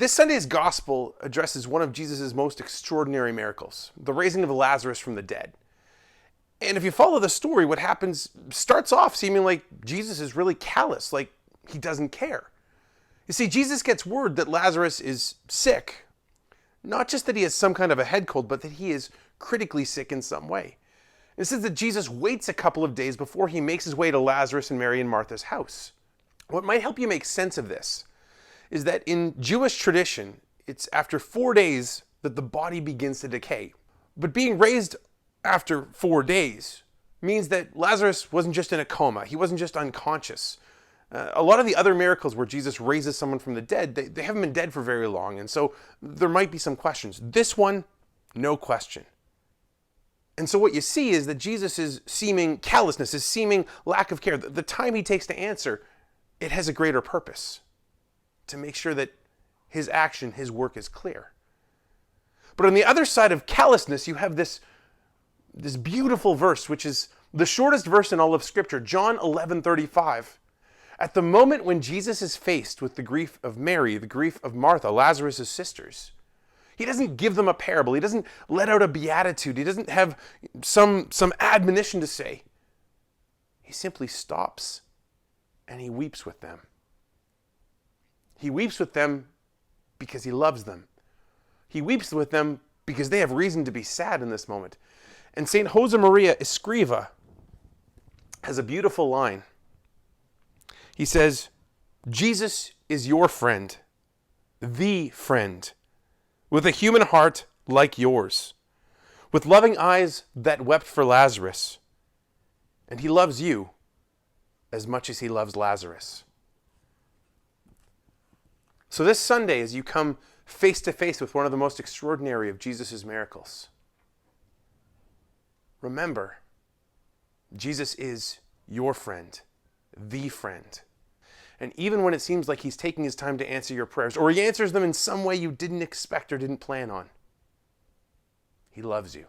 This Sunday's gospel addresses one of Jesus' most extraordinary miracles, the raising of Lazarus from the dead. And if you follow the story, what happens starts off seeming like Jesus is really callous, like he doesn't care. You see, Jesus gets word that Lazarus is sick. Not just that he has some kind of a head cold, but that he is critically sick in some way. It says that Jesus waits a couple of days before he makes his way to Lazarus and Mary and Martha's house. What might help you make sense of this is that in Jewish tradition, it's after 4 days that the body begins to decay. But being raised after 4 days means that Lazarus wasn't just in a coma. He wasn't just unconscious. A lot of the other miracles where Jesus raises someone from the dead, they haven't been dead for very long. And so there might be some questions. This one, no question. And so what you see is that Jesus' seeming callousness, his seeming lack of care, the time he takes to answer, it has a greater purpose. To make sure that his action, his work is clear. But on the other side of callousness, you have this beautiful verse, which is the shortest verse in all of Scripture, John 11:35. At the moment when Jesus is faced with the grief of Mary, the grief of Martha, Lazarus' sisters, he doesn't give them a parable. He doesn't let out a beatitude. He doesn't have some admonition to say. He simply stops and he weeps with them. He weeps with them because he loves them. He weeps with them because they have reason to be sad in this moment. And St. Josemaria Escriva has a beautiful line. He says, Jesus is your friend, the friend, with a human heart like yours, with loving eyes that wept for Lazarus. And he loves you as much as he loves Lazarus. So this Sunday, as you come face to face with one of the most extraordinary of Jesus' miracles, remember, Jesus is your friend, the friend. And even when it seems like he's taking his time to answer your prayers, or he answers them in some way you didn't expect or didn't plan on, he loves you.